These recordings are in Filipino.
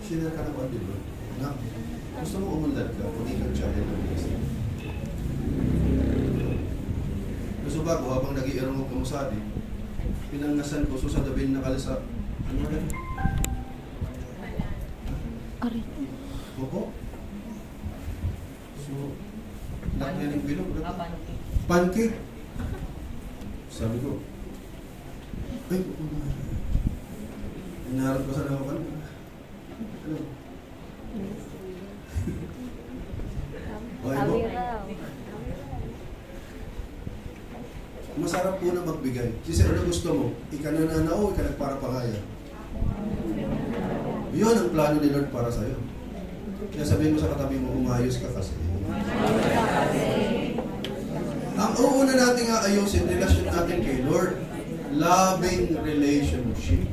Sinare ka ng di ba? Na, gusto mo umunlad ka, hindi ka channel ng blessing. Gusto ba ko, habang nag-iirong ka mo sa atin, pinangasan ko, susadabin na kalasa. Ano na? Ari. Opo. So, laki na yung bilog. Pancake. Pancake. Sabi ko, ay, inaharap ko sana ako ka. Ano? Okay po. Masarap po na magbigay. Kasi ano gusto mo? Ika nananao, ika nagparapangaya. Yun ang plano ni Lord para sa'yo. Kaya sabihin mo sa katabi mo, umayos ka kasi. Ang uuna natin nga ayusin, relasyon natin kay Lord. Loving relationship.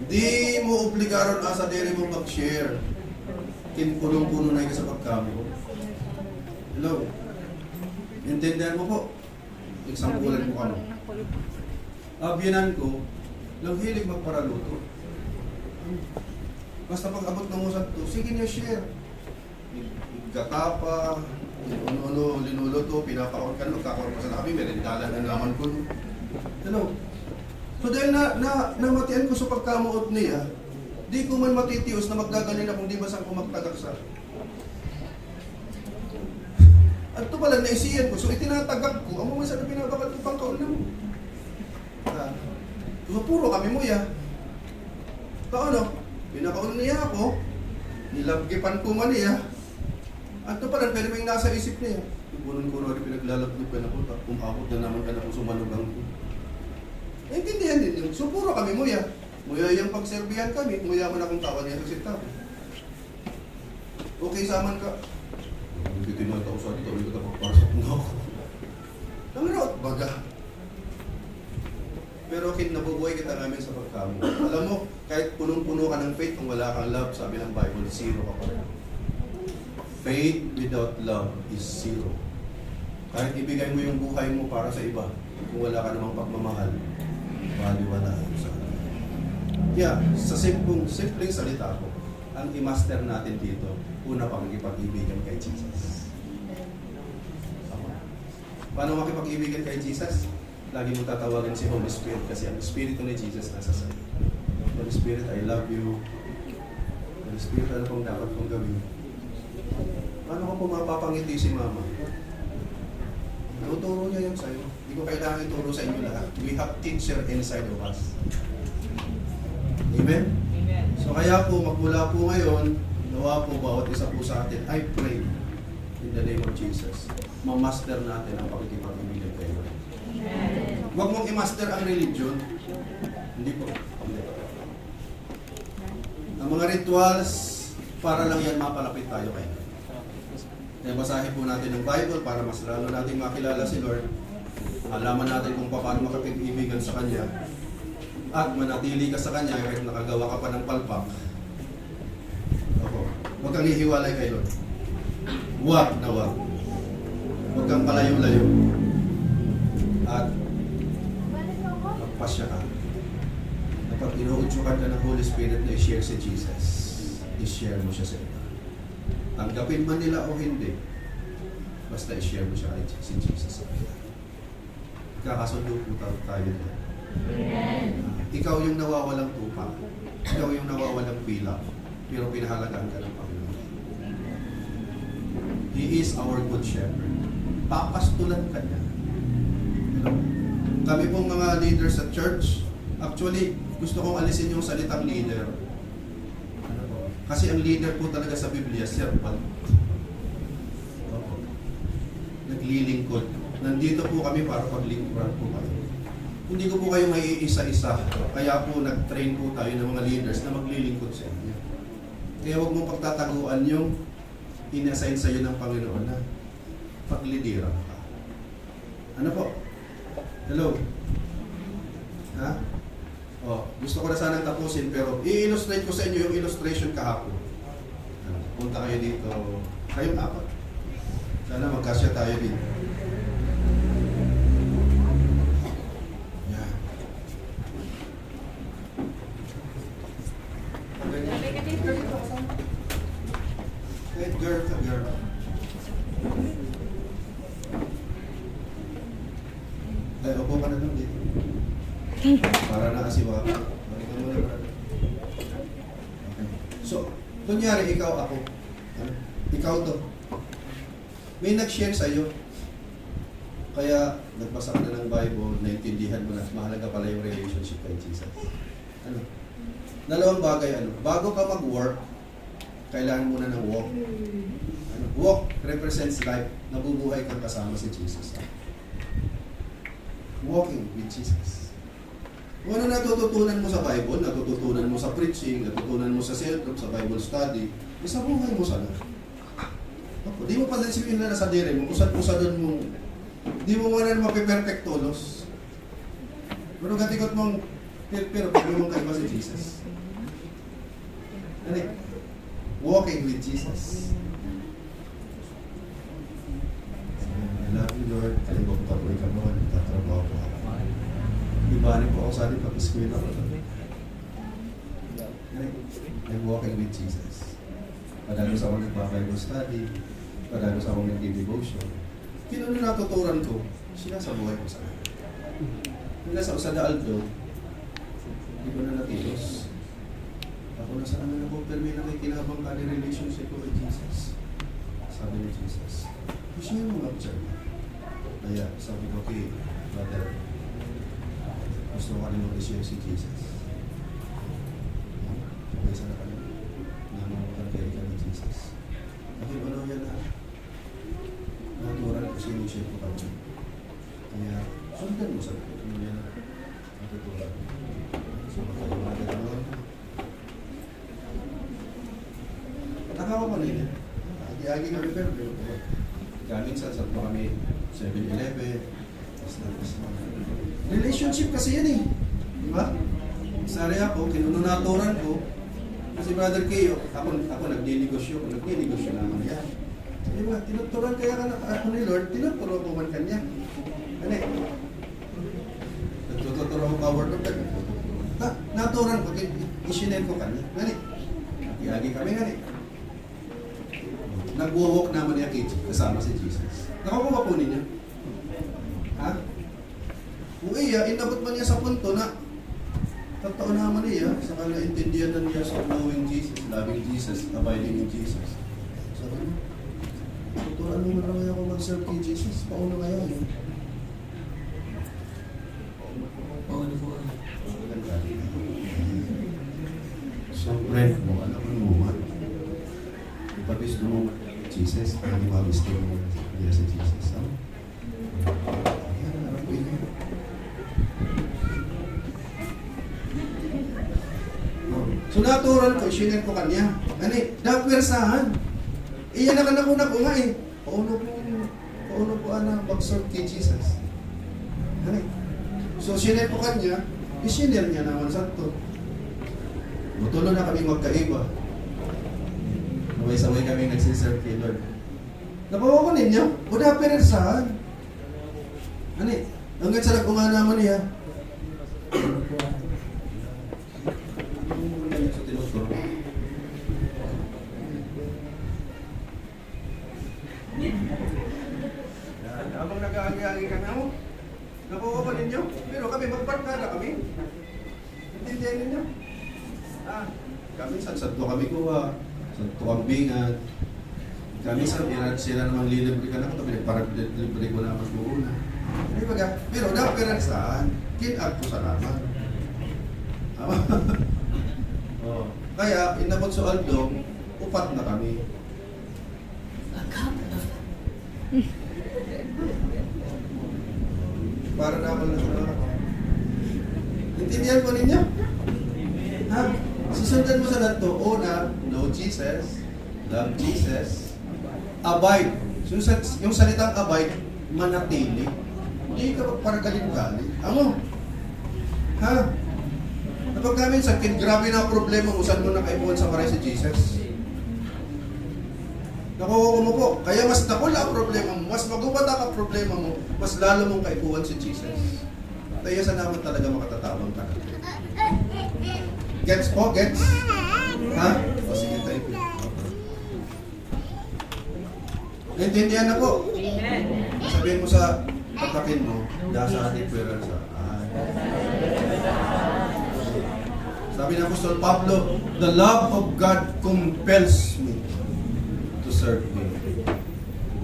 Di mo obligaron asa diri mo mag-share. Punong-puno na ka sa pagkamo. Hello? Intindihan mo po? Example mo ano? Abyanan ko, lang hilig magparaluto. Basta pag abot ng usap to, sige niya share. Gatapa, ano, linuluto, pinapakaon ka, magkakaon ka sa nabi, merendala na naman ko. Hello? So dahil namatian ko sa pagkamuot niya, di ko man matitios na magdagaling akong di basang kumagtagaksa. At ito pala naisiyan ko, so itinatagak ko, ang mga sa na pinabakal ko pang kaon mo. So puro kami mo ya. Ano? Pinakaon niya ako, nilabgipan ko man niya. At ito pala, pero may nasa isip niya. Punon-puno rin pinaglalabnog ka na po, umabot na naman ka na po sumanugang ko. Naintindihan din yun. So puro kami muya. Muya yung pagserbihan kami, muya man akong tawa niya sa sitaw. Okay, saman ka. Hindi tinataw sa dito, hindi ko tapagpasok na ako. Namanot, baga. Pero kinabubuhay kita namin sa pagkamo. Alam mo, kahit punong-puno ka ng faith, kung wala kang love, sabi ng Bible, zero ka pa rin. Faith without love is zero. Kahit ibigay mo yung buhay mo para sa iba, kung wala ka namang pagmamahal, wala yun sa akin. Kaya, sa simpleng salita ko, ang i-master natin dito, una pakikipag-ibigan kay Jesus. Paano makipag-ibigan kay Jesus? Lagi mo tatawagin si Holy Spirit kasi ang Espiritu ni Jesus nasa sa'yo. Holy Spirit, I love you. Holy Spirit, ano pong dapat kong gawin? Paano ko po mapapangiti si Mama? Tuturo niya yun sa'yo. Hindi ko kailangan ituro sa inyo lahat. We have teacher inside of us. Amen? Amen. So kaya po, magmula po ngayon, nawa po bawat isa po sa atin, I pray in the name of Jesus. Ma-master natin ang pakikipag-ibigan kayo. Huwag mong i-master ang religion. Hindi po. Ang mga rituals, para lang yan mapalapit tayo kayo. Kaya basahin po natin ang Bible para mas lalo natin makilala si Lord. Alaman natin kung paano makapag-ibigan sa Kanya. At manatili ka sa Kanya kahit nakagawa ka pa ng palpak. Opo. Huwag kang hihiwalay kay Lord. Huwag na huwag. Huwag kang palayo-layo. At magpasya ka. Kapag inuudsukan ka ng Holy Spirit na i-share si Jesus, i-share mo siya sa iba. Tanggapin man nila o hindi, basta i-share mo siya kay si Jesus sa iba. Kakasundo po tayo doon. Ikaw yung nawawalang tupa. Ikaw yung nawawalang pila. Pero pinahalagaan ka ng Panginoon. He is our good shepherd. Papastulan ka niya. Kami pong mga leaders sa church, actually, gusto kong alisin yung salitang leader. Kasi ang leader po talaga sa Biblia, servant. Naglilingkod. Nandito po kami para paglingkuran po kayo. Hindi ko po kayo may isa-isa. Kaya po nag-train po tayo ng mga leaders na maglilingkod sa inyo. Kaya huwag mong pagtataguan yung in-assign sa iyo ng Panginoon na paglidira ka. Ano po? Hello? Ha? Oh, gusto ko na sanang tapusin pero i-illustrate ko sa inyo yung illustration kahapon. Punta kayo dito. Kayong apat. Sana magkasya tayo dito. Yan. Kahit girl ka, girl. Ay, upo ka na doon dito. Para nakasiwa ka. Balik ka muna, brother. Okay. So, kunyari, ikaw ako. Ano? Ikaw to. May nag-share sa'yo. Kaya, nagbasa ka na ng Bible, naintindihan mo na, mahalaga pala yung relationship kay Jesus. Ano? Dalawang bagay, ano? Bago ka mag-work, kailangan mo na ng walk. Ano? Walk represents life. Nabubuhay kang kasama si Jesus. Walking with Jesus. Kung ano natututunan mo sa Bible, natututunan mo sa preaching, natutunan mo sa cell group, sa Bible study, isa buhay mo sana. Di mo pa naisipin na sa dire mo, usad-usadan mo, di mo wala na mapiperfectolos. Pero gatikot mong, pero pwede mong kaiba si Jesus. Ano? Walking with Jesus. I love you, Lord. Kalibok pa po ikaw naman. Tatrabaho po ako. Ibalik po ako sa atin pag-square ako. I'm walking with Jesus. Padalos ako nagpa-Bible study. Padalos ako nag-devotion. Kino na natuturan ko, sila sa buhay ko sa akin. Mula sa Usada Aldo, hindi ko na natilos. Ako na sa amin ako, pero may nakikinabang ka ng relationship ko with Jesus. Sabi ni Jesus, gusto niyo mo mag-observe. Kaya sabi ko, okay, brother, gusto ko rin mag-share si Jesus. Okay, sana ka rin. Namamutan kayo ka ni Jesus. Okay, ano yan na? Natural ko sinishare ko kami. Kaya, sundan mo sa ano yan na? Natutulan. So, makalimutan naman. Nakawa pa rin yan. Agi kami pero gamit sa pa kami 7-Eleven. Relationship kasi yan eh. Di ba? Sari ako, kinununaturan ko. Kasi Brother Keo, ako nagninegosyo. Kung nagninegosyo naman yan. Di ba? Tinuturan kaya ka na ako ni Lord, tinuturan ko man kanya. Ano eh? Nagtututuran ko ka word of God. Naturan ko, isinend ko kanya. Ano eh? Agi kami nga eh. Nag-walk naman niya kasama si Jesus. Nakakuha po ninyo? Ha? Kung iya, inabot man niya sa punto na totoo naman niya, sa kanaintindihan na niya sa knowing Jesus, loving Jesus, abiding in Jesus. Sabi niya, tuturan mo na lang ako mag-serve kay Jesus, pauna kaya yun. Pauna po ka. So, friend mo, alam mo man. Ipabis mo Jesus, ang ipabis mo niya si Jesus. Ano? Ayan, harap ko yun. So natural ko, isinend ko kanya. Ano eh, napwersahan. Iyan na kanakuna ko nga eh. Pauno po ana, mag-serve kay Jesus. Ano eh. So sinend ko kanya, isinend niya naman sa ito. Mutulo na kami magkaiba. Sabay-sabay kami nagsiserve kay Lord. Napawa ko ninyo, wala perensahan. Ano eh, hanggang sa nag-unga naman niya. Sa tinuturo. Habang nag-aagi-agi kami ako, napawa ko ninyo, pero kami magbarkada kami. Intindihan ninyo? Kami sa kami kuha. Sa tuwambingan. Kami sa sila namang lilibre ka na ito, parang libre ko na mag-uuna. Hindi ba ka? Pero dapat saan? Kin-up ko sa naman. Oh. Kaya, inabot sa Aldo, upat na kami. Para naman na sa intindihan ko ninyo? Ha? Susundan mo sa lanto, una, know Jesus, love Jesus, abide. Yung salitang abide, manatili. Hindi ka magparagaling-galing. Ano? Ha? Kapag namin sa grabe na problema mo, saan mo nakaipuan sa maray si Jesus? Nakuha mo po. Kaya mas nakula ang problema mo, mas magubata ang problema mo, mas lalo mong kaipuan si Jesus. Kaya sa naman talaga makatatawang ka. Gets po? Gets? Ha? Naintindihan na po. Amen. Sabihin mo sa pagkapin mo, dasa ating pera sa Sabi ng Apostol Pablo, the love of God compels me to serve Him.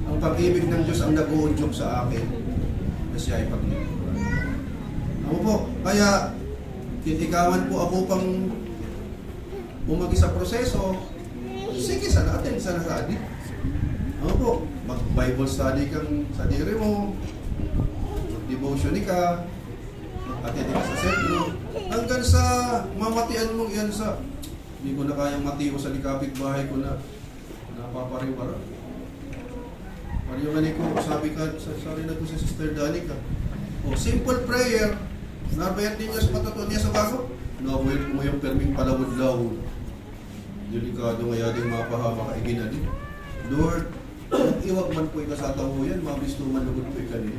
Ang pag-ibig ng Diyos ang nag-uudyok sa akin na siya ay paglilingkuran. Ako po, kaya titikawan po ako pang umagi sa proseso. Sige, sana natin, sana sa adik. Ako po, mag-Bible study kang sa diri mo, mag-devotion ka, mag-attend ka sa sentro, hanggang sa mamatian mong iyan sa hindi ko na kayang matiyo sa likapit bahay ko na napapariwara. Pareho nga ko, sabi ka, sorry na ko si Sister Danica. O, simple prayer, nabayat din niya sa patato niya sa bago. Nawawin mo yung perming palawod-lawod. Delikado nga ding mapahama ka iginali. Lord, iwag man po ikasataw yan, mabisto man lugod po ikali.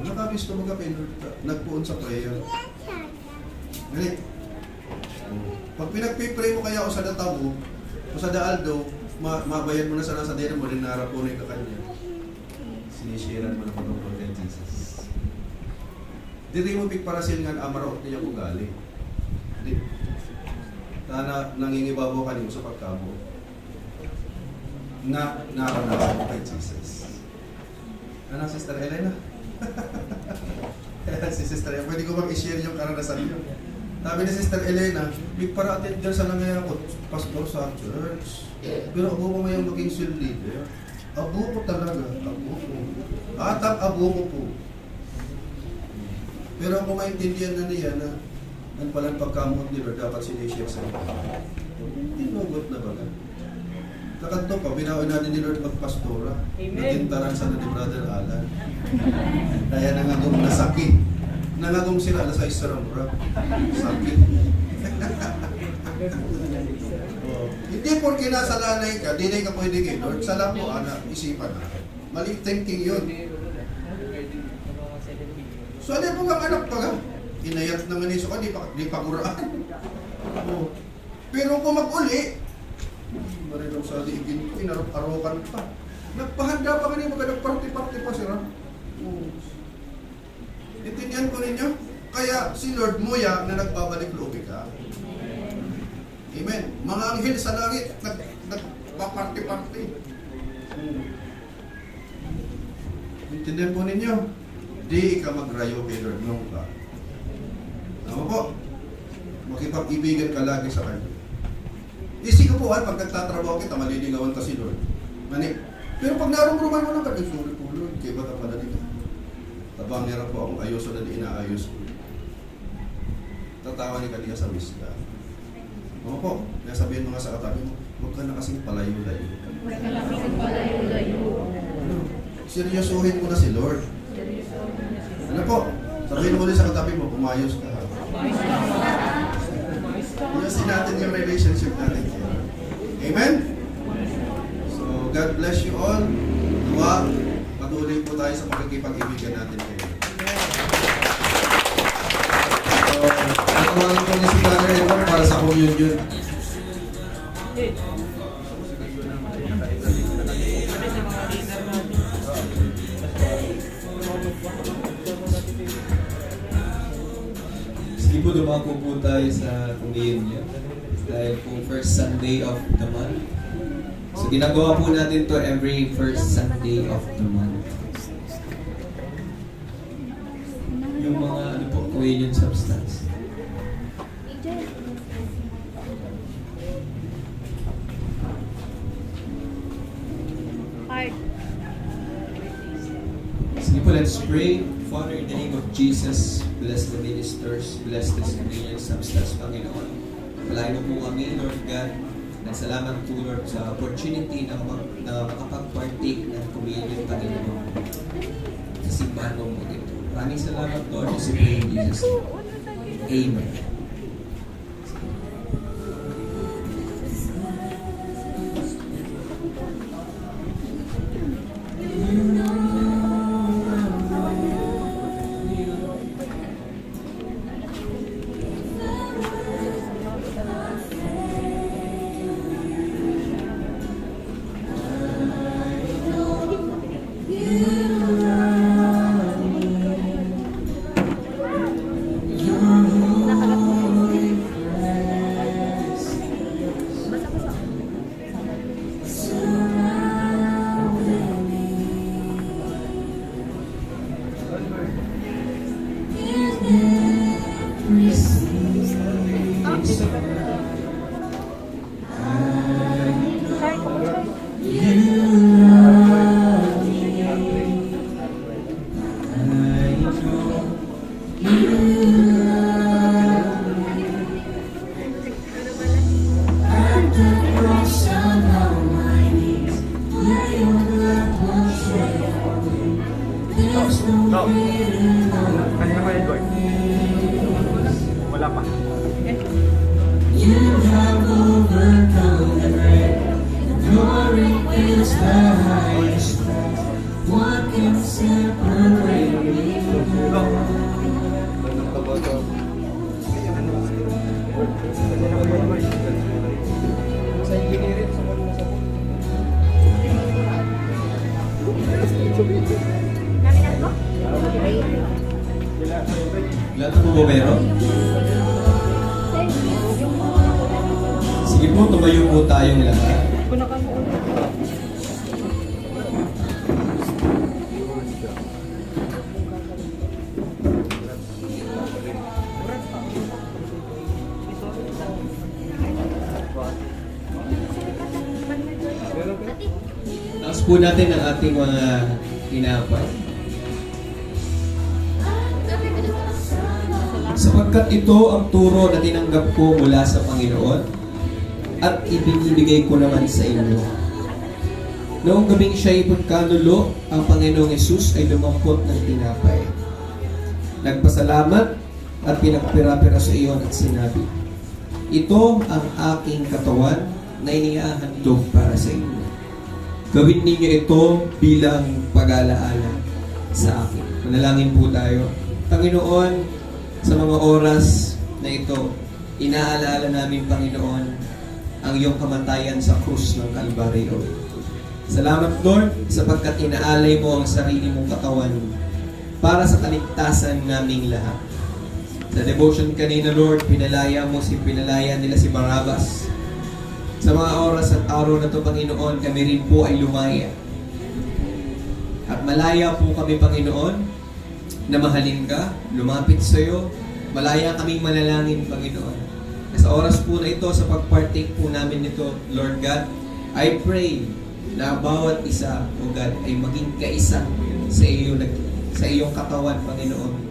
Wala ka bisto mo ka, Lord, nagpuon sa prayer. Ganit. Pag pinagpipray mo kaya o sa databo, o sa daaldo, mabayan mo na sa nasa dito mo, rinara po na ka kanya. Sinishiran mo na po ng Prophet Jesus. Dili mo pigparasil nga amaraot niya kung galing. Di. Tana nangingibabaw ka niyo sa pagkabo. Na naranasan mo kay Jesus. Ano, Sister Elena? Si Sister Elena, pwede ko bang i-share yung karanasan niyo? Sabi ni Sister Elena, pigparatin dyan sa nangyayakot, pastor sa church. Pero abo ko ngayong maging field leader. Abo ko talaga, abo ko. At ang abo ko po. Pero kung maintindihan na niya na ang palang pagkamot ni Lord, dapat sinishare sa ito. Tinugot na baga. Kakanto pa, binawin natin ni Lord magpastora. Nagintaran sa na ni Brother Alan. Kaya nangagong nasakit. Nangagong sila alas 6 sa ramura. Sakit. Hindi porke nasa lanay ka, di na ka pwede kay Lord. Sala po, isipan na. Mali thinking yun. So ano po kang anak pa ka? Inayat naman iso ka, di pa kuraan. Oh. Pero kung mag-uli, marinong sa liigin ko, inarok-arokan pa. Nagpahanda pa kanina, nagparty-party pa sila. Oh. Intindihan ko ninyo? Kaya si Lord Muya na nagbabalik loob ka. Amen. Mga anghel sa langit, nagpaparty-party. Intindihan po ninyo? Di ka magrayo kay Lord nung ka. Ano po? Makipag-ibigan ka lagi sa kanya. Isi ko po, pag nagtatrabaho kita, maliligawan ka si Lord. Mani. Pero pag narumruman mo lang ka, sorry po Lord, kaya ba ka pala dito? Tabang nira po akong ayos o na di inaayos ko. Tatawa ni kaniya sa wisda. Ano po? Kaya sabihin mo nga sa katabi mo, huwag ka na kasing palayo-layo. Huwag ka na kasing palayo-layo. Ano? Seryosohin mo na si Lord. Ano po? Sabihin mo ulit sa katabi mo, umayos ka. Iyasin natin yung relationship natin. Amen? So, God bless you all. Tuwa, patuloy po tayo sa pagkikipag-ibigan natin kayo. So, natawagin ko ni si Brother Edward para sa communion. Sige po, dumako po tayo sa communion dahil po first Sunday of the month. So ginagawa po natin to every first Sunday of the month. Yung mga ano po, communion substance. Sige po, let's pray. Father, in the name of Jesus, bless the ministers, bless this communion substance, Panginoon. Palain mo po kami, Lord God. Salamat po, Lord, sa opportunity na makapag-partake ng communion, Panginoon, sa simbahan mo ito. Maraming salamat, Lord, sa in Jesus' name. Amen. Wala pa. You have overcome the grave. Glory is the highest. What can separate me? Lahat ng bumero? Sige po, tumayo po tayong lahat. Taas po natin ang ating mga tinapay. Sapagkat ito ang turo na tinanggap ko mula sa Panginoon at ibinibigay ko naman sa inyo. Noong gabing siya'y pagkanulo, ang Panginoong Yesus ay lumampot ng tinapay. Nagpasalamat at pinagpira-pira sa iyon at sinabi, ito ang aking katawan na inihahandog para sa inyo. Gawin ninyo ito bilang pag-alaala sa akin. Manalangin po tayo. Panginoon, sa mga oras na ito, inaalala namin, Panginoon, ang iyong kamatayan sa krus ng Kalbaryo. Salamat, Lord, sapagkat inaalay mo ang sarili mong katawan para sa kaligtasan naming lahat. Sa devotion kanina, Lord, pinalaya nila si Barabbas. Sa mga oras at araw na ito, Panginoon, kami rin po ay lumaya. At malaya po kami, Panginoon, na mahalin ka, lumapit sa iyo. Malaya kaming manalangin, Panginoon. Sa oras po na ito, sa pag-partake po namin nito, Lord God, I pray na bawat isa, O God, ay maging kaisa sa iyong katawan, Panginoon,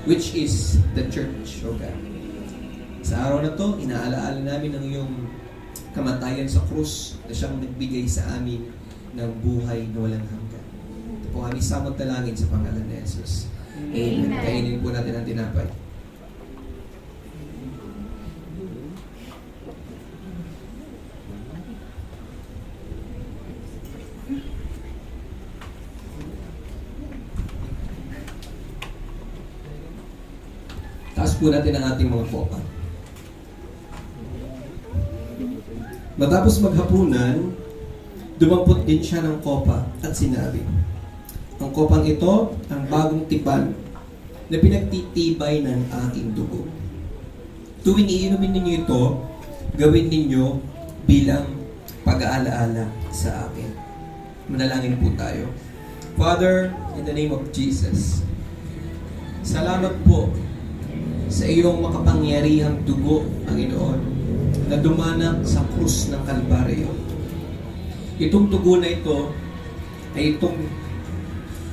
which is the church, O God. Sa araw na to, inaalaala namin ang iyong kamatayan sa krus na siyang nagbigay sa amin ng buhay na walang hanggan. Ito po kami samot talangin sa pangalan ni Jesus. Amen. Kainin po natin ang tinapay. Taas po natin ang ating mga kopa. Matapos maghapunan, dumampot din siya ng kopa at sinabi, ang kopang ito, ang bagong tipan na pinagtitibay ng aking dugo. Tuwing iinumin ninyo ito, gawin ninyo bilang pag-aalaala sa akin. Manalangin po tayo. Father, in the name of Jesus, salamat po sa iyong makapangyarihang dugo, Panginoon, na dumanak sa krus ng Kalbaryo. Itong dugo na ito ay itong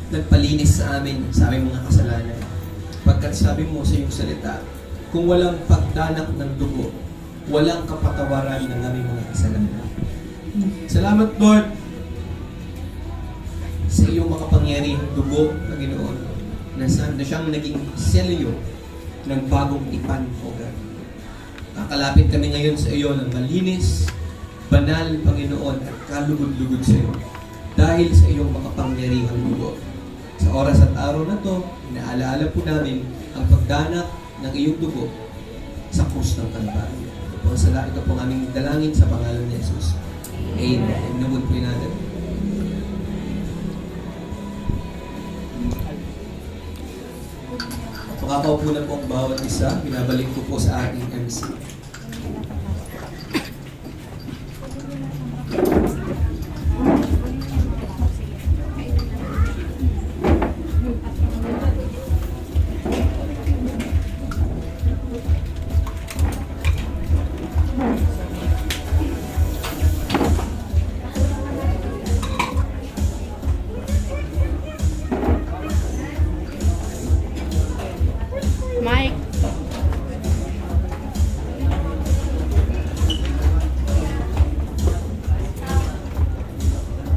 nagpalinis sa amin, sa aming mga kasalanan. Pagkat sabi mo sa iyong salita, kung walang pagdanak ng dugo, walang kapatawaran ng aming mga kasalanan. Salamat, Lord, sa iyong makapangyarihang dugo, Panginoon, na siyang naging selyo ng bagong tipan, O God. Kakalapit kami ngayon sa iyo ng malinis, banal, Panginoon, at kalugod-lugod sa iyo. Dahil sa iyong makapangyarihang dugo. Sa oras at araw na to, inaalaala po namin ang pagdanak ng iyong dugo sa krus ng Kalbaryo. Ito po ang aming dalangin sa pangalan ni Jesus. Amen. Inamod po natin. Makakaupo na po ang bawat isa. Pinabalik ko po sa ating MC. Mike.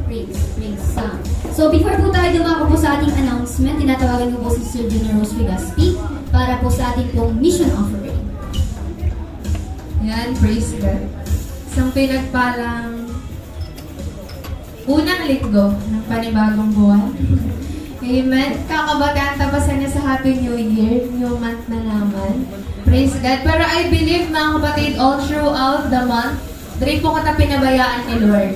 Rings sound. So before po tayo dumako po sa ating announcement, tinatawagan ko po si Sir Junior Rose Figaspi para po sa ating pong mission offering. praise God. Isang pinagpalang unang linggo ng panibagong buwan. Amen. Kakabataan tapasan niya sa Happy New Year, new month na naman. Praise God. Pero I believe mga kapatid, all throughout the month, diri po kata pinabayaan ni Lord.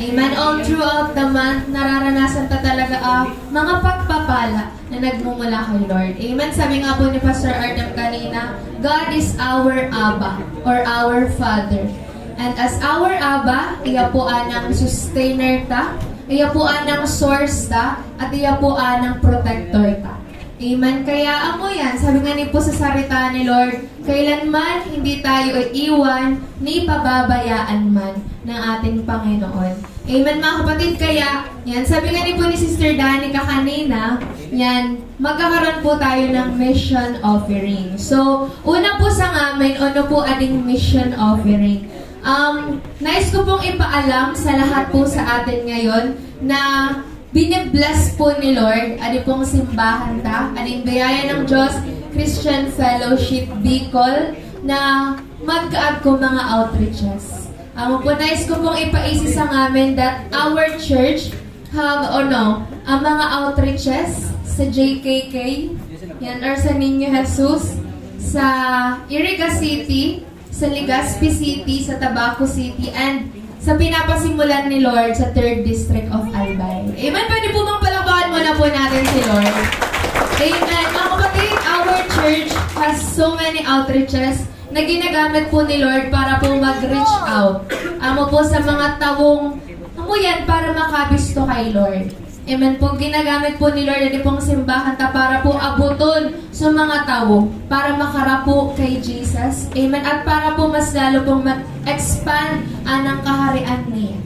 Amen. All throughout the month, nararanasan ta talaga ang mga pagpapala na nagmumula kay Lord. Amen. Sabi nga po ni Pastor Artem kanina, God is our Abba or our Father. And as our Abba, iya po anang sustainer ta, iya po anang source ta, at iya po anang protector ta. Amen. Kaya amo yan, sabi nga ni po sa salita ni Lord, kailanman hindi tayo iiwan ni pababayaan man ng ating Panginoon. Amen mga kapatid, kaya yan, sabi nga ni po ni Sister Danica kanina, yan, magkakaroon po tayo ng mission offering. So, una po sa ngamin, ano po ading mission offering? Nais ko pong ipaalam sa lahat po sa atin ngayon na binibless po ni Lord, adi pong simbahan ta, ading biyaya ng Diyos, Christian Fellowship Bicol, na mag-add ko mga outreaches. Po, nais ko pong ipaisi sa ngamin that our church have, ang mga outreaches sa JKK, yan, or sa Niño Jesus, sa Iriga City, sa Legazpi City, sa Tabaco City, and sa pinapasimulan ni Lord sa 3rd District of Albay. Amen? Pwede po bang palakpakan muna po natin si Lord? Amen. Mga kapatid, our church has so many outreaches na ginagamit po ni Lord para po mag-reach out. Amo po sa mga tawong, yan, para makabisto kay Lord. Amen po, ginagamit po ni Lord at pong simbahan ta para po abuton sa mga tao, para makarapo kay Jesus. Amen. At para po mas lalo pong mag-expand anang kaharian niya.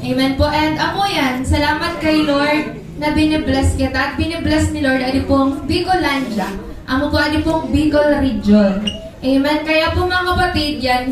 Amen po. And ako yan, salamat kay Lord na binibless kita at binibless ni Lord at pong Bicolandia. Amo po at pong Bicol Region. Amen. Kaya po mga kapatid yan,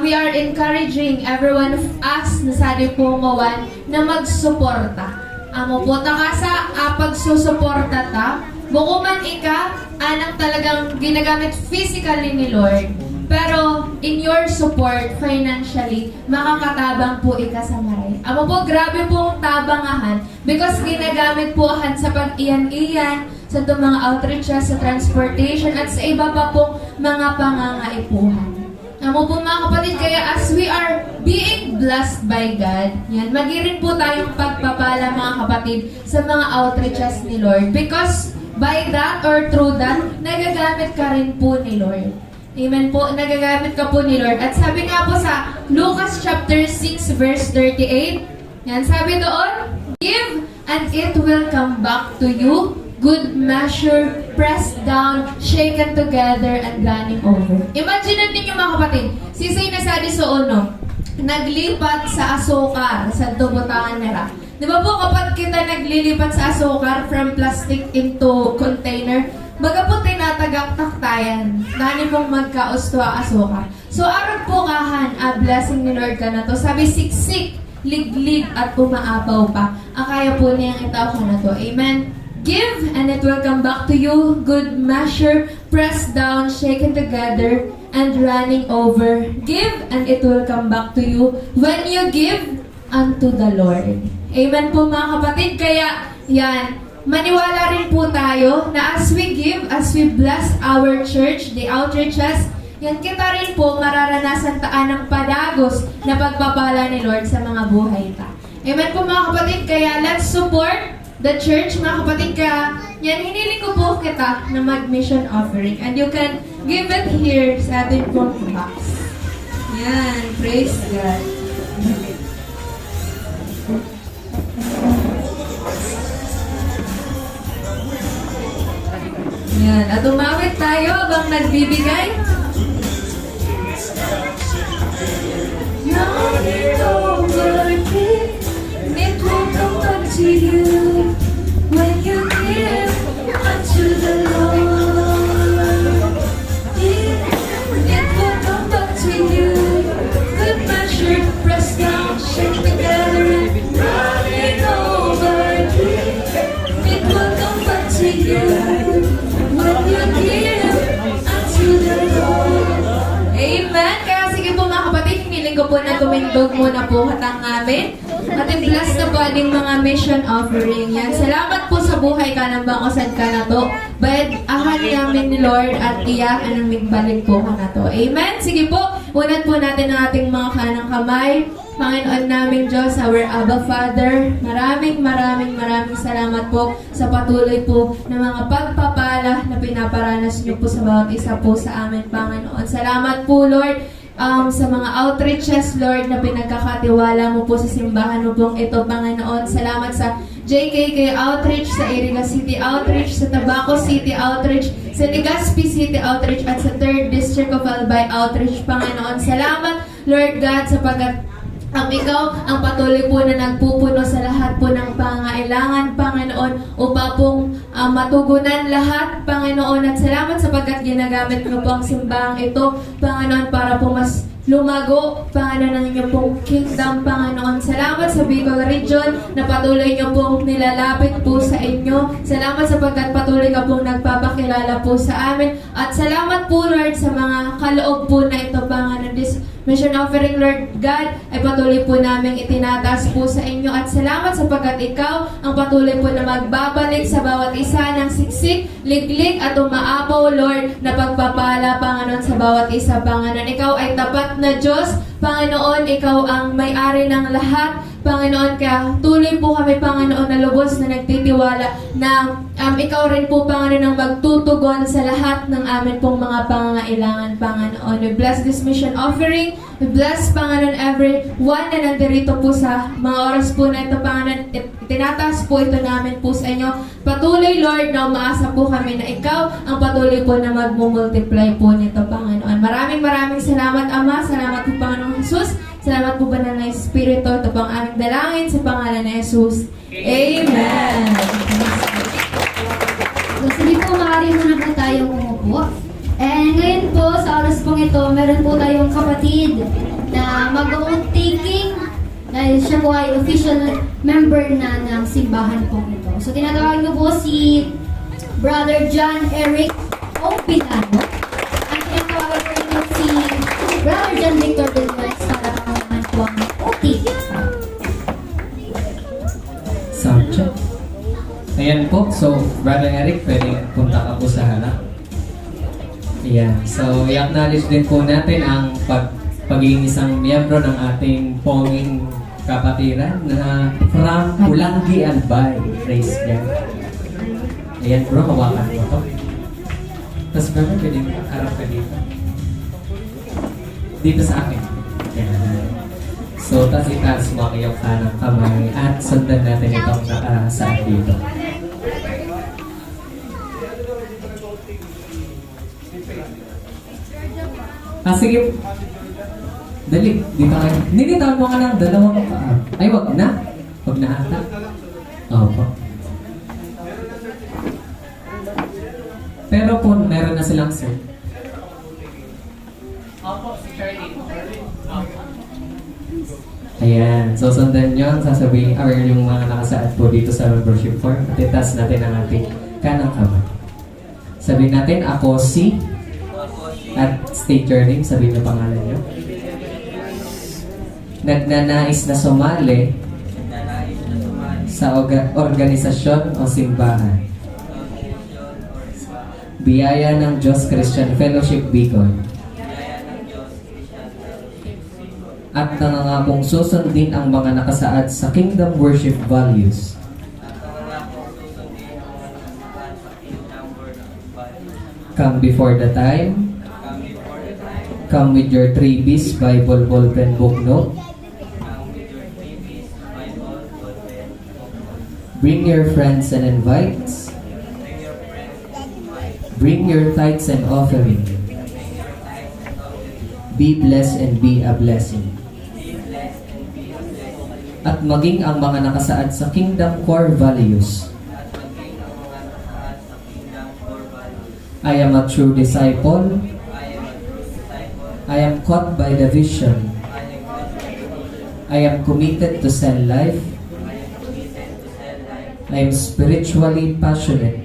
we are encouraging everyone of us na sari po mawan na magsuporta. Amo po ta ka sa pagsusuporta ta, buko man ika, anang talagang ginagamit physically ni Lord. Pero in your support financially, makakatabang po ika sa maray. Amo po, grabe po ang tabangahan because ginagamit po han sa pag-iyan-iyan, sa itong mga outreaches, sa transportation, at sa iba pa pong mga pangangaipuhan. Amo po mga kapatid, kaya as we are being blessed by God, yan, magirin po tayong pagpapala mga kapatid sa mga outreaches ni Lord. Because by that or through that, nagagamit ka rin po ni Lord. Amen po, nagagamit ka po ni Lord. At sabi nga po sa Lucas chapter 6 verse 38, yan, sabi doon, give and it will come back to you, good measure, pressed down, shaken together, and running over. Imagine ninyo mga kapatid, sisay na sa uno, naglipat sa asukar sa tubutangan nila. Di ba po kapag kita naglilipat sa asukar from plastic into container, baga po tinatagak-taktayan, dani pong magkaustwa asukar. So aron po kahan, blessing ni Lord ka na to. Sabi siksik, liglig at umaapaw pa. Akaya po niyang itaw ka na to. Amen? Give, and it will come back to you. Good measure, pressed down, shaken together, and running over. Give, and it will come back to you when you give unto the Lord. Amen po mga kapatid. Kaya, yan, maniwala rin po tayo na as we give, as we bless our church, the outreaches, yan kita rin po mararanasan taan ng padagos na pagpapala ni Lord sa mga buhay ta. Amen po mga kapatid. Kaya let's support the church, mga kapatid ka, yan, hiniling ko po kita na mag-mission offering. And you can give it here sa ating pong box. Yan, praise God. Yan, at umawit tayo habang nagbibigay. Now it over, it will come back to you. When you give unto the Lord, it will come back to you. Good measure, pressed down, shaken together, and running over. It will come back to you. When you give unto the Lord. po na tumindog muna po katang amin. At i-bless na po aning mga mission offering. Yan. Salamat po sa buhay ka ng bangosad ka na to. Bayad ahan namin ni Lord at iya anong migbalik po ka na to. Amen? Sige po, unat po natin ang ating mga kanang kamay. Panginoon naming Diyos, our Abba Father, maraming salamat po sa patuloy po na mga pagpapala na pinaparanas niyo po sa bawat isa po sa amin, Panginoon. Salamat po, Lord, sa mga outreaches, Lord, na pinagkakatiwala mo po sa simbahan mo pong ito, Panginoon. Salamat sa JKK Outreach, sa Iriga City Outreach, sa Tabaco City Outreach, sa Legazpi City Outreach, at sa 3rd District of Albay Outreach, Panginoon. Salamat, Lord God, sapagkat ikaw ang patuloy po na nagpupuno sa lahat po ng pangailangan, Panginoon, upang pong matugunan lahat, Panginoon. At salamat sapagkat ginagamit mo po ang simbahang ito, Panginoon, para po mas lumago, Panginoon, ang inyong pong kingdom, Panginoon. Salamat sa Bicol Region na patuloy niyo pong nilalapit po sa inyo. Salamat sapagkat patuloy ka pong nagpapakilala po sa amin. At salamat po, Lord, sa mga kaloob po na ito, Panginoon. This mission offering, Lord God, ay patuloy po namin itinataas po sa inyo. At salamat sapagkat ikaw ang patuloy po na magbabalik sa bawat isa ng siksik, liglig at umaapaw, Lord, na pagpapala, Panginoon, sa bawat isa, Panginoon. Ikaw ay tapat na Diyos, Panginoon. Ikaw ang may-ari ng lahat, Panginoon. Kaya tuloy po kami, Panginoon, na lubos na nagtitiwala na ikaw rin po, Panginoon, ang magtutugon sa lahat ng amin pong mga pangangailangan, Panginoon. We bless this mission offering. We bless, Panginoon, everyone na nandirito po sa mga oras po na ito, Panginoon. Tinataas po ito namin po sa inyo. Patuloy, Lord, na umaasa po kami na ikaw ang patuloy po na magmumultiply po nito, Panginoon. Maraming salamat, Ama. Salamat po, Panginoong Jesus. Salamat po, Banal na Espiritu. Ito po ang aming dalangin sa pangalan ni Jesus. Amen. So, sige po, maaari muna po tayong umupo. And ngayon po, sa oras pong ito, meron po tayong kapatid na mag-oath taking dahil siya po ay official member na ng simbahan po ito. So, tinatawag ko po si Brother John Eric Opilano. At tinatawag ko rin si Brother John Victor Delmas para pangalan po ang oath. Sound check. Ayan po. So, Brother Eric, pwede punta ka po sa harap. Ayan. So, i-acknowledge din po natin ang pagiging isang miyembro ng ating ponging kapatiran na from Pulangi, Albay. Praise God. Ayan bro, hawakan mo to. Tapos brother, pwede harap ka dito. Dito sa akin. Ayan. So, tapos itaas mo ang iyong kanang kamay at sundan natin itong nakasaan dito. Sige. Dali, dito kayo. Nilitawan mo ka ng dalawang paa. Ay, wag na. Wag na ata. Opo. Pero po, meron na silang sir. Opo, si Charlie. Ayan. So, sundan nyo ang sasabihin or yung mga nakasaad po dito sa membership form. At itaas natin ang ating kanang kamay. Sabihin natin, ako si at state your name, sabihin na pangalan nyo. Nagnanais na sumali sa organisasyon o simbahan. Biyaya ng Diyos Christian Fellowship Bicol. At nangangakong susundin ang mga nakasaad sa Kingdom Worship Values. Come before the time. Come with your 3Bs, Bible, ballpen, book, note. Bring your friends and invites. Bring your tithes and offering. Be blessed and be a blessing. At maging ang mga nakasaad sa Kingdom Core Values. I am a true disciple. I am caught by the vision. I am committed to sell life. I am spiritually passionate.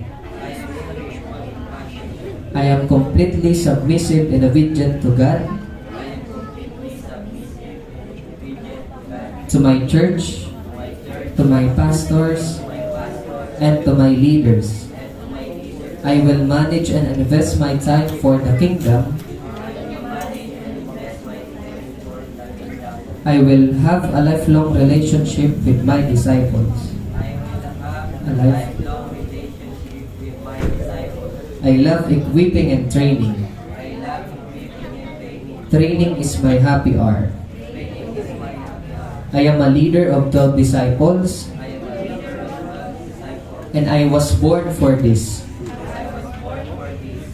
I am completely submissive and obedient to God. to my church, to my pastors, and to my leaders. I will manage and invest my time for the kingdom. I will have a lifelong relationship with my disciples. I love equipping and training. Training is my happy hour. I am a leader of 12 disciples, and I was born for this.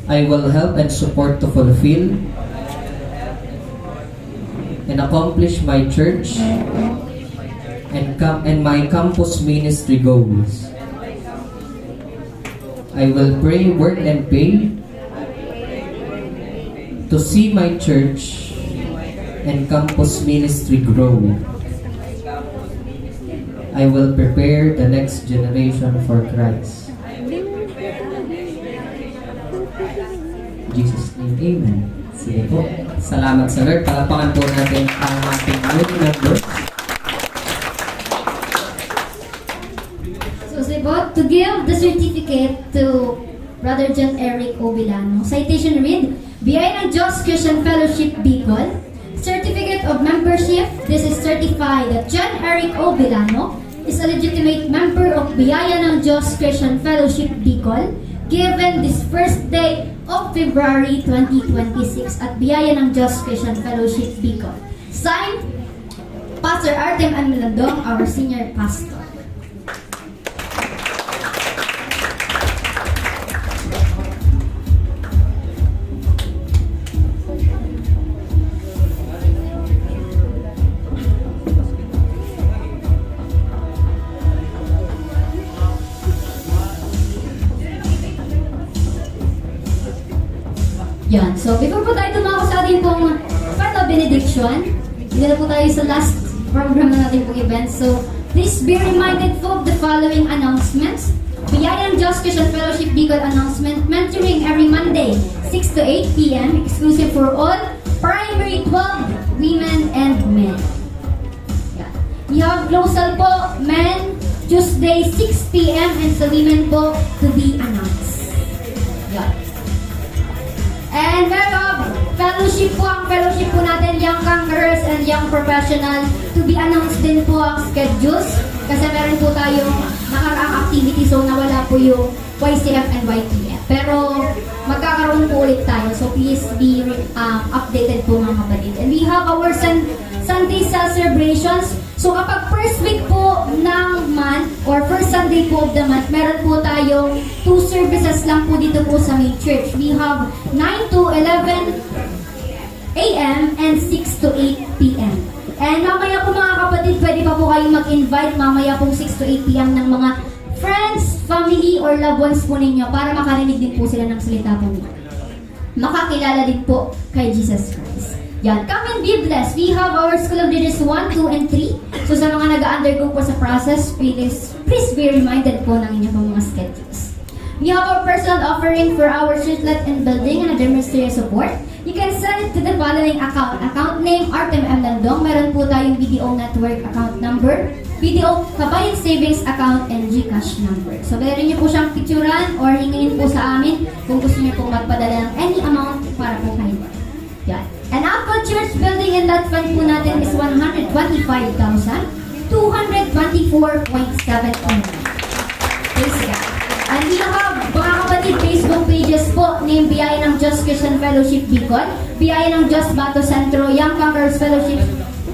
I will help and support to fulfill and accomplish my church and my campus ministry goals. I will pray, work, and pay to see my church and campus ministry grow. I will prepare the next generation for Christ. In Jesus' name, Amen. Sige po. Salamat sa Lord. Palapakan po natin ang ating new members. So, Sibot, to give the certificate to Brother John Eric Obilano. Citation read, Biyaya ng Diyos Christian Fellowship Bicol. Certificate of Membership. This is certified that John Eric Obilano is a legitimate member of Biyaya ng Diyos Christian Fellowship Bicol, given this first day of February 2026 at Biyaya ng Diyos Christian Fellowship Bicol. Signed, Pastor Artem Anmelandong, our senior pastor. Yan. So, before po tayo tumako sa ating pong final benediction, hindi na po tayo sa last program na natin pong event. So, please be reminded po of the following announcements. Biyaya ng Diyos Christian Fellowship Bicol announcement, mentoring every Monday, 6 to 8 p.m., exclusive for all primary 12 women and men. Yan. We have Glosal po, men, Tuesday, 6 p.m., and sa women po, to be announced. Yan. And meron fellowship po, ang fellowship po natin, Young Conquerors and Young Professional, to be announced din po ang schedules. Kasi meron po tayong nakaraang activity, so nawala po yung YCF and YPF. Pero magkakaroon po ulit tayo, so please be updated po mga kapatid. And we have our Sunday celebrations. So kapag first week po ng month or first Sunday po of the month, meron po tayong 2 services lang po dito po sa main church. We have 9 to 11 a.m. and 6 to 8 p.m. And mamaya po mga kapatid, pwede pa po kayong mag-invite mamaya pong 6 to 8 p.m. ng mga friends, family, or loved ones po ninyo para makarinig din po sila ng salita po ninyo. Makakilala din po kay Jesus Christ. Yan. Come and be blessed. We have our School of Leaders 1, 2, and 3. So sa mga nag-undergo po sa process, please be reminded po ng inyong mga schedules. We have our personal offering for our churchlet and building and other ministerial support. You can send it to the following account. Account name, Artem M. Landong. Meron po tayong BDO Network account number, BDO Kabayan Savings account, and GCash number. So, meron niyo po siyang picturean or hingin po sa amin kung gusto niyo po magpadala ng any amount para po kayo. Yan. And Apple Church building and lot fund po natin is 125,224.7 only. Praise God. And we have, mga kapatid, Facebook pages po, name Biyaya ng Diyos Christian Fellowship Bicol, Biyaya ng Diyos Bato Centro, Young Conquerors Fellowship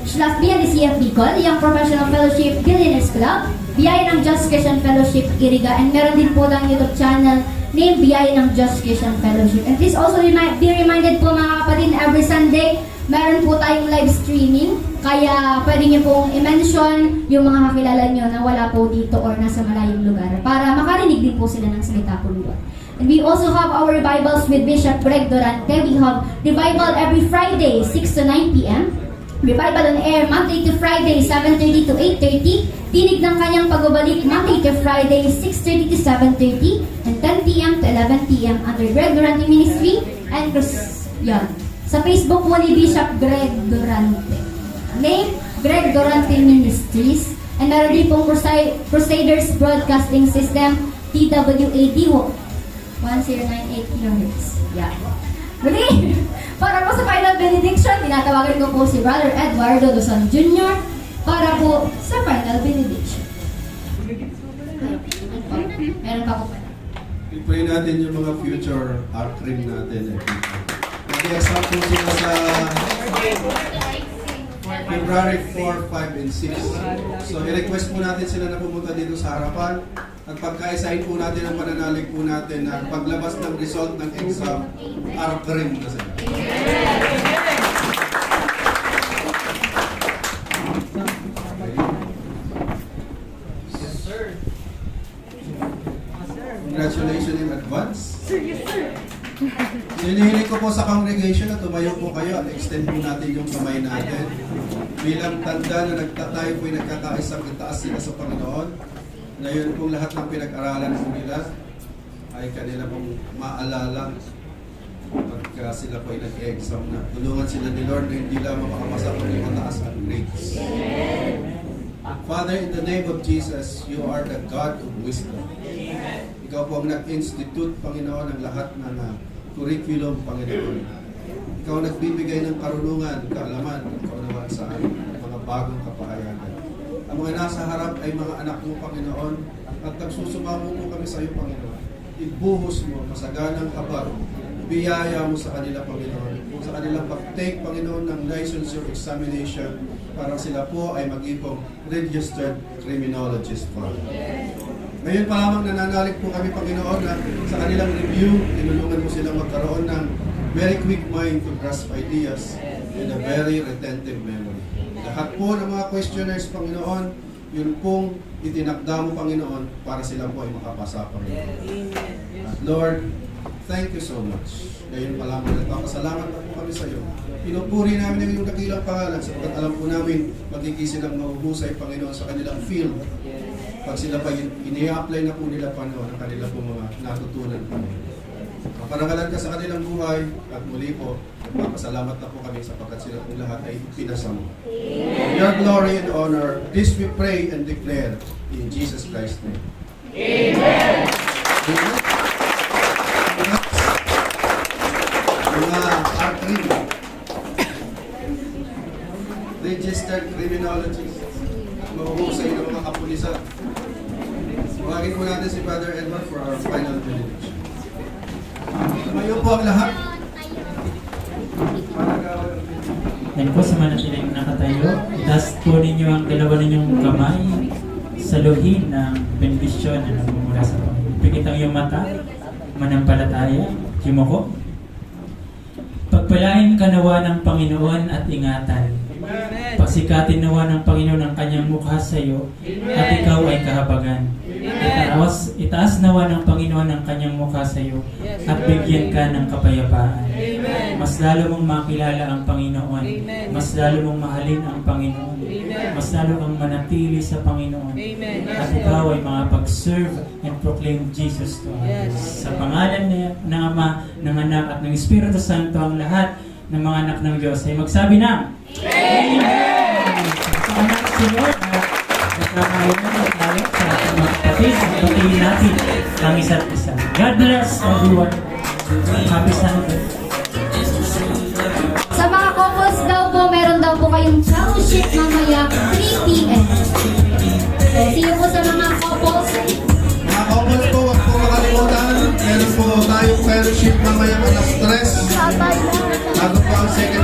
BNDCF Bicol, Young Professional Fellowship Billionaires Club, Biyaya ng Diyos Christian Fellowship Iriga, and meron din po ng YouTube channel named Biyaya ng Diyos Christian Fellowship. And please also be reminded po mga kapatid, every Sunday, meron po tayong live streaming. Kaya pwede niyo pong i-mention yung mga kakilala niyo na wala po dito or nasa malayong lugar para makarinig din po sila ng salita po Lord. And we also have our revivals with Bishop Greg Dorante. We have revival every Friday, 6 to 9 p.m. Revival on air Monday to Friday, 7:30 to 8:30. Tinig ng kanyang pagbabalik Monday to Friday, 6:30 to 7:30 and 10 p.m. to 11 p.m. under Greg Dorante Ministry and yan. Sa Facebook po ni Bishop Greg Dorante. Name Greg Dorante Ministries. And meron din pong Crusaders Broadcasting System, TWAD 1098 kHz. Yeah. Muli, para po sa final benediction, tinatawagan ko po si Brother Eduardo Lozano Jr. para po sa final benediction. Meron pa po pala. I-pray natin yung mga future archery natin. Nag-exam po sila sa February 4, 5, and 6. So, i-request po natin sila na pumunta dito sa harapan. At pagkaisahin po natin ang pananalig po natin na paglabas ng result ng exam, archery na sila. Congratulations in advance. Hinihiling ko po sa congregation na tumayo po kayo at extend po natin yung kamay natin. Bilang tanda na tayo po'y nagkakaisang itaas sila sa Panginoon. Ngayon po lahat ng pinag-aralan po nila ay kanila pong maalala pagka sila po'y nag-exam na. Tulungan sila ni Lord na hindi lamang makapasa kundi mataas ang grades. Father, in the name of Jesus, you are the God of wisdom. Ikaw po ang nag-institute, Panginoon, ng lahat ng curriculum, Panginoon. Ikaw ang nagbibigay ng karunungan, kaalaman, at kaunawaan sa mga bagong kapahayagan. Ang mga nasa harap ay mga anak mo, Panginoon, at nagsusumamo po kami sa iyo, Panginoon. Ibuhos mo, masaganang habag, biyaya mo sa kanila, Panginoon. Sa kanilang pag-take, Panginoon, ng licensure examination para sila po ay maging registered criminologist, Father. Ngayon pa lamang nananalig po kami, Panginoon, na sa kanilang review, tinulungan mo silang magkaroon ng very quick mind to grasp ideas and a very retentive memory. Lahat po ng mga questionnaires, Panginoon, yun pong itinakda mo, Panginoon, para sila po ay makapasa, Panginoon. At Lord, thank you so much. Ngayon pa lamang nagpapasalamat na po kami sa iyo. Pinupuri namin ang iyong dakilang pangalan sapagkat alam po namin magigising ang mahuhusay, Panginoon, sa kanilang field. Pag sila pa ini-apply na po nila, Panginoon, ang kanilang po mga natutunan, Panginoon. Maparangalan ka sa kanilang buhay at muli po, magpapasalamat na po kami sapagkat sila po lahat ay pinasa mo. Your glory and honor, this we pray and declare in Jesus Christ's name. Amen. Mga archery, registered criminologists, mahuhusay ng mga kapulisan. Tawagin po natin si Brother Edward for our final benediction. Tumayo po ang lahat. Yan po sa manatiling nakatayo. Itaas po ninyo ang dalawa ninyong kamay sa luhin ng benedisyon na nagmumula sa Panginoon. Pikit ang iyong mata, manampalataya, yumuko. Pagpalain ka nawa ng Panginoon at ingatan. Pasikatin nawa ng Panginoon ang kanyang mukha sa iyo at ikaw ay kahabagan. Itaas nawa ng Panginoon ang kanyang mukha sa iyo at bigyan ka ng kapayapaan. Mas lalo mong makilala ang Panginoon. Mas lalo mong mahalin ang Panginoon. Mas lalo kang manatili sa Panginoon. At ikaw ay makapag-serve and proclaim Jesus to others. Sa pangalan ng Ama, ng Anak at ng Espiritu Santo, ang lahat ng mga anak ng Diyos ay magsabi na Amen! Sa anak si Lord na nakakain na tayo sa ating mga kapatid at batiin natin ang isa't isa. God bless everyone. Happy Sunday. Sa mga couples daw po, meron daw po kayong fellowship mamaya 3 p.m. So, see you po sa mga couples. Mga couples po, huwag po makalimutan. Meron po tayong fellowship mamaya alas 3. Bago po ang second